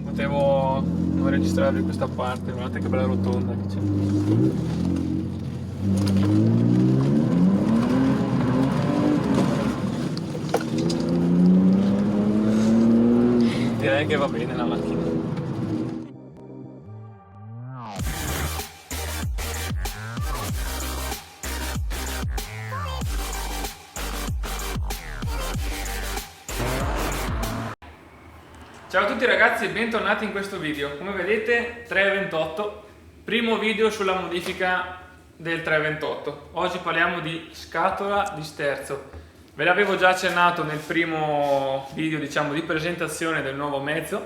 non potevo non registrarvi questa parte, guardate che bella rotonda che c'è. Direi che va bene la macchina. Ciao a tutti ragazzi e bentornati in questo video. Come vedete 328, primo video sulla modifica del 328. Oggi parliamo di scatola di sterzo. Ve l'avevo già accennato nel primo video, diciamo, di presentazione del nuovo mezzo.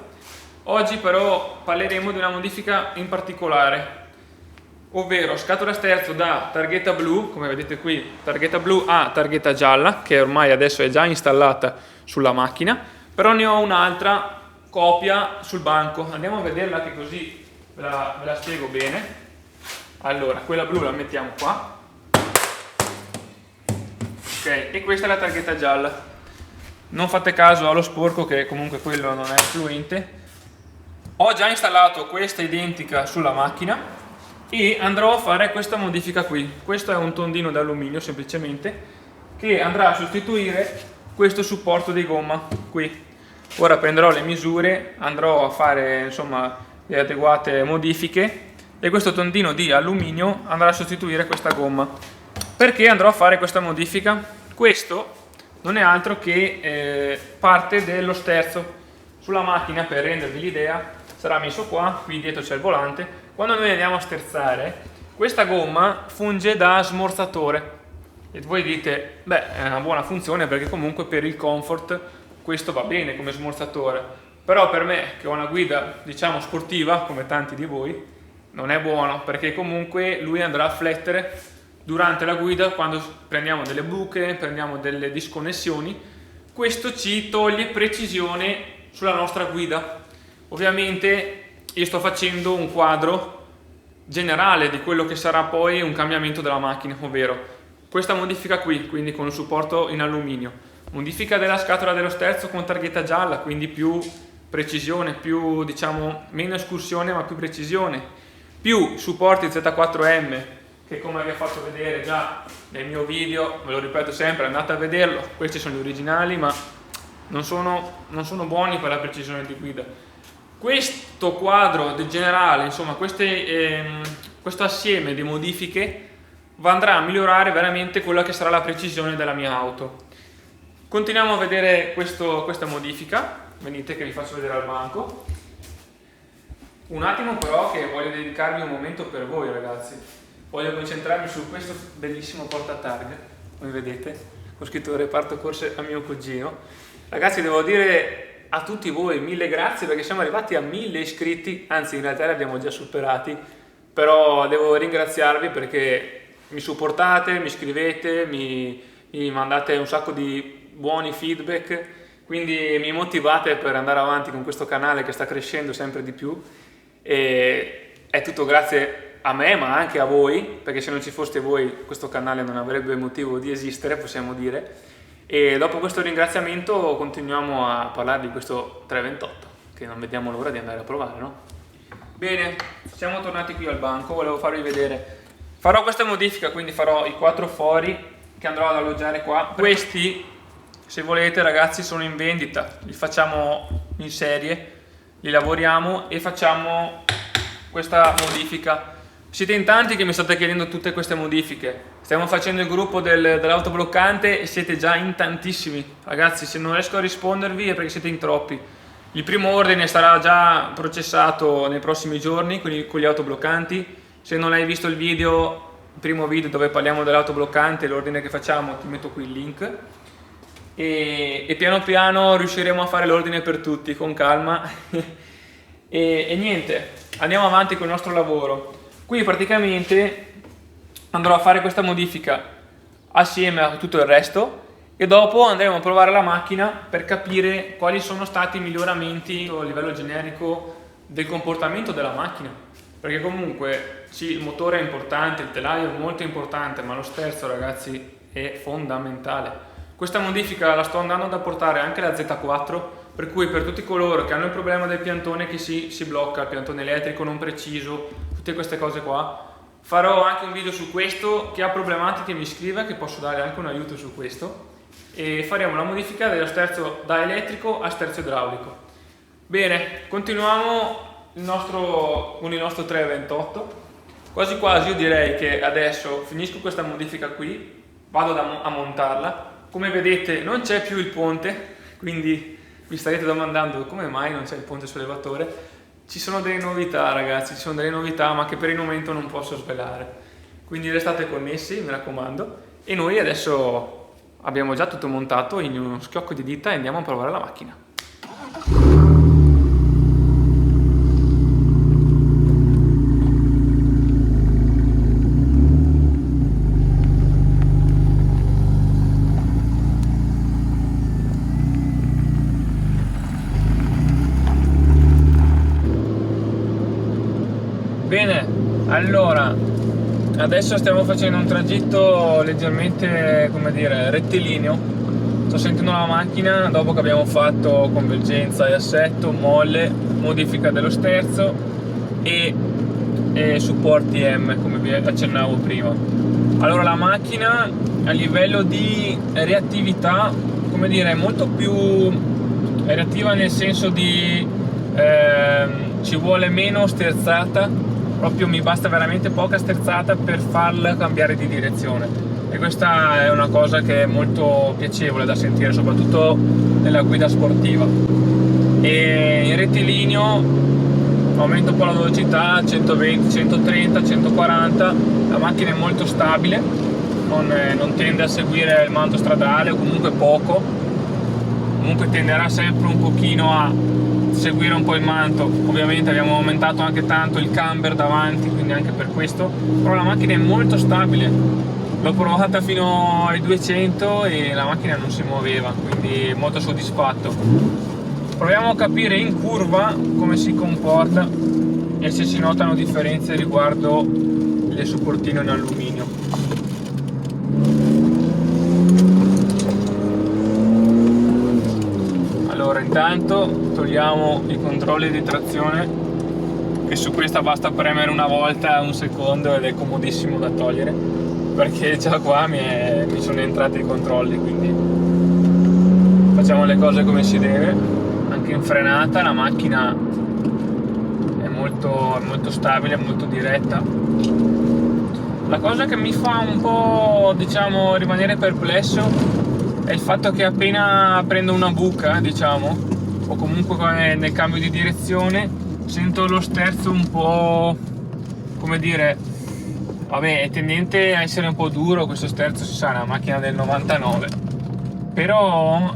Oggi però parleremo di una modifica in particolare, ovvero scatola sterzo da targhetta blu, come vedete qui, targhetta blu a targhetta gialla, che ormai adesso è già installata sulla macchina, però ne ho un'altra copia sul banco. Andiamo a vederla che così ve la spiego bene. Allora, quella blu la mettiamo qua, ok, e questa è la targhetta gialla. Non fate caso allo sporco, che comunque quello non è influente. Ho già installato questa identica sulla macchina e andrò a fare questa modifica qui. Questo è un tondino d'alluminio semplicemente, che andrà a sostituire questo supporto di gomma qui. Ora prenderò le misure, andrò a fare insomma le adeguate modifiche e questo tondino di alluminio andrà a sostituire questa gomma. Perché andrò a fare questa modifica? Questo non è altro che parte dello sterzo sulla macchina. Per rendervi l'idea, sarà messo qua, qui dietro c'è il volante. Quando noi andiamo a sterzare, questa gomma funge da smorzatore e voi dite, beh, è una buona funzione perché comunque per il comfort questo va bene come smorzatore, però per me che ho una guida diciamo sportiva come tanti di voi non è buono, perché comunque lui andrà a flettere durante la guida quando prendiamo delle buche, prendiamo delle disconnessioni. Questo ci toglie precisione sulla nostra guida. Ovviamente io sto facendo un quadro generale di quello che sarà poi un cambiamento della macchina, ovvero questa modifica qui, quindi con un supporto in alluminio, modifica della scatola dello sterzo con targhetta gialla, quindi più precisione, più diciamo meno escursione ma più precisione, più supporti Z4M che come vi ho fatto vedere già nel mio video, ve lo ripeto sempre, andate a vederlo, questi sono gli originali ma non sono buoni per la precisione di guida. Questo quadro generale, insomma questo assieme di modifiche andrà a migliorare veramente quella che sarà la precisione della mia auto. Continuiamo a vedere questa modifica, venite che vi faccio vedere al banco. Un attimo però che voglio dedicarmi un momento per voi ragazzi, voglio concentrarmi su questo bellissimo portatarghe, come vedete, con scritto reparto corse a mio cugino. Ragazzi, devo dire a tutti voi 1000 grazie perché siamo arrivati a 1000 iscritti, anzi in realtà li abbiamo già superati, però devo ringraziarvi perché mi supportate, mi scrivete, mi mandate un sacco di buoni feedback, quindi mi motivate per andare avanti con questo canale che sta crescendo sempre di più e è tutto grazie a me ma anche a voi, perché se non ci foste voi questo canale non avrebbe motivo di esistere, possiamo dire. E dopo questo ringraziamento continuiamo a parlare di questo 328 che non vediamo l'ora di andare a provare, no? Bene, siamo tornati qui al banco, volevo farvi vedere, farò questa modifica, quindi farò i 4 fori che andrò ad alloggiare qua. Questi, se volete ragazzi, sono in vendita, li facciamo in serie, li lavoriamo e facciamo questa modifica. Siete in tanti che mi state chiedendo tutte queste modifiche, stiamo facendo il gruppo dell'autobloccante e siete già in tantissimi. Ragazzi, se non riesco a rispondervi è perché siete in troppi. Il primo ordine sarà già processato nei prossimi giorni con gli autobloccanti. Se non hai visto il primo video dove parliamo dell'autobloccante, l'ordine che facciamo, ti metto qui il link. E piano piano riusciremo a fare l'ordine per tutti con calma e niente, andiamo avanti con il nostro lavoro. Qui praticamente andrò a fare questa modifica assieme a tutto il resto e dopo andremo a provare la macchina per capire quali sono stati i miglioramenti a livello generico del comportamento della macchina, perché comunque sì, il motore è importante, il telaio è molto importante, ma lo sterzo ragazzi è fondamentale. Questa modifica la sto andando ad apportare anche alla Z4, per cui per tutti coloro che hanno il problema del piantone che si blocca, il piantone elettrico non preciso, tutte queste cose qua, farò anche un video su questo. Chi ha problematiche mi scriva che posso dare anche un aiuto su questo, e faremo la modifica dello sterzo da elettrico a sterzo idraulico. Bene, continuiamo con il nostro 328. Quasi quasi io direi che adesso finisco questa modifica qui, vado a montarla. Come vedete non c'è più il ponte, quindi vi starete domandando come mai non c'è il ponte sollevatore. Ci sono delle novità, ragazzi, ci sono delle novità, ma che per il momento non posso svelare. Quindi restate connessi, mi raccomando. E noi adesso abbiamo già tutto montato in uno schiocco di dita e andiamo a provare la macchina. Bene, allora, adesso stiamo facendo un tragitto leggermente, come dire, rettilineo. Sto sentendo la macchina dopo che abbiamo fatto convergenza e assetto, molle, modifica dello sterzo e supporti M, come vi accennavo prima. Allora, la macchina a livello di reattività, come dire, è molto più reattiva, nel senso di ci vuole meno sterzata. Proprio mi basta veramente poca sterzata per farla cambiare di direzione, e questa è una cosa che è molto piacevole da sentire, soprattutto nella guida sportiva. E in rettilineo aumento un po' la velocità, 120, 130, 140, la macchina è molto stabile, non tende a seguire il manto stradale, o comunque poco, comunque tenderà sempre un pochino a seguire un po' il manto. Ovviamente abbiamo aumentato anche tanto il camber davanti, quindi anche per questo, però la macchina è molto stabile. L'ho provata fino ai 200 e la macchina non si muoveva, quindi molto soddisfatto. Proviamo a capire in curva come si comporta e se si notano differenze riguardo le supportine in alluminio. Allora, intanto togliamo i controlli di trazione, che su questa basta premere una volta un secondo ed è comodissimo da togliere, perché già qua mi sono entrati i controlli, quindi facciamo le cose come si deve. Anche in frenata la macchina è molto stabile, molto diretta. La cosa che mi fa un po', diciamo, rimanere perplesso è il fatto che appena prendo una buca, diciamo, o comunque nel cambio di direzione, sento lo sterzo un po', come dire, vabbè, è tendente a essere un po' duro questo sterzo, si sa, è una macchina del 99, però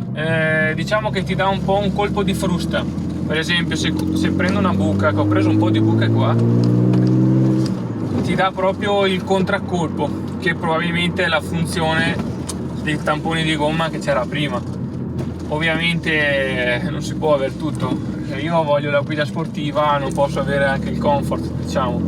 diciamo che ti dà un po' un colpo di frusta. Per esempio, se prendo una buca, che ho preso un po' di buche qua, ti dà proprio il contraccolpo, che probabilmente è la funzione dei tamponi di gomma che c'era prima. Ovviamente non si può avere tutto, io voglio la guida sportiva, non posso avere anche il comfort, diciamo,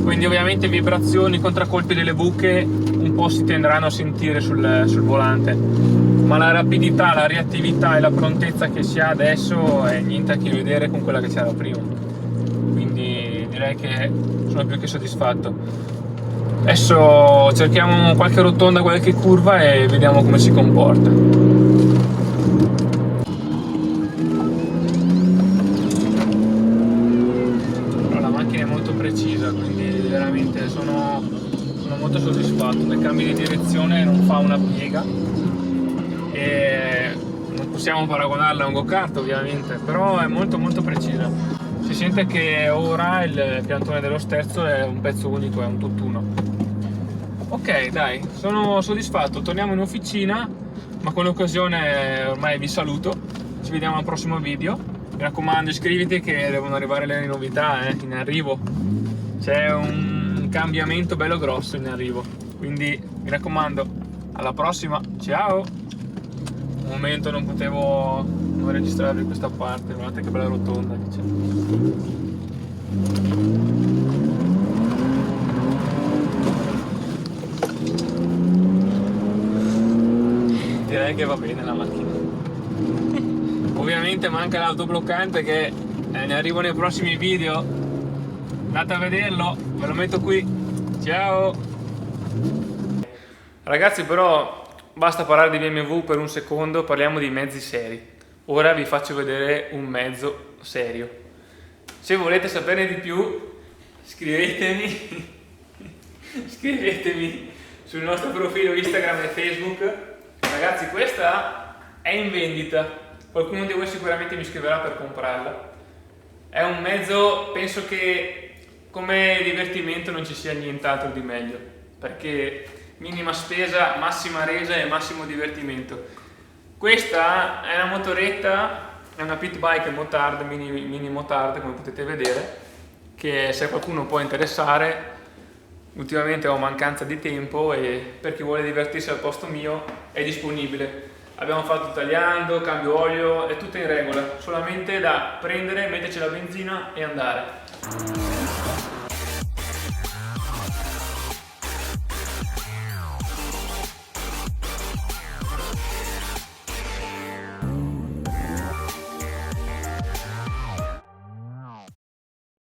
quindi ovviamente vibrazioni, contraccolpi delle buche un po' si tenderanno a sentire sul volante, ma la rapidità, la reattività e la prontezza che si ha adesso è niente a che vedere con quella che c'era prima, quindi direi che sono più che soddisfatto. Adesso cerchiamo qualche rotonda, qualche curva e vediamo come si comporta. Però la macchina è molto precisa, quindi veramente sono molto soddisfatto. Nel cambio di direzione non fa una piega e non possiamo paragonarla a un go-kart ovviamente, però è molto precisa. Si sente che ora il piantone dello sterzo è un pezzo unico, è un tutt'uno. Ok, dai, sono soddisfatto, torniamo in officina, ma con l'occasione ormai vi saluto, ci vediamo al prossimo video. Mi raccomando, iscriviti che devono arrivare le novità in arrivo, c'è un cambiamento bello grosso in arrivo, quindi mi raccomando, alla prossima, ciao! Un momento non potevo non registrarvi questa parte, guardate che bella rotonda che c'è. Direi che va bene la macchina. Ovviamente ovviamente manca l'autobloccante che ne arrivo nei prossimi video. Andate a vederlo, ve lo metto qui. Ciao! Ragazzi, però basta parlare di BMW per un secondo, parliamo di mezzi seri. Ora vi faccio vedere un mezzo serio. Se volete saperne di più, scrivetemi sul nostro profilo Instagram e Facebook. Ragazzi, questa è in vendita, qualcuno di voi sicuramente mi scriverà per comprarla. È un mezzo, penso che come divertimento non ci sia nient'altro di meglio, perché minima spesa, massima resa e massimo divertimento. Questa è una motoretta, è una pit bike motard, mini motard, come potete vedere, che se qualcuno può interessare, ultimamente ho mancanza di tempo e per chi vuole divertirsi al posto mio è disponibile. Abbiamo fatto tagliando, cambio olio, è tutto in regola, solamente da prendere, metterci la benzina e andare.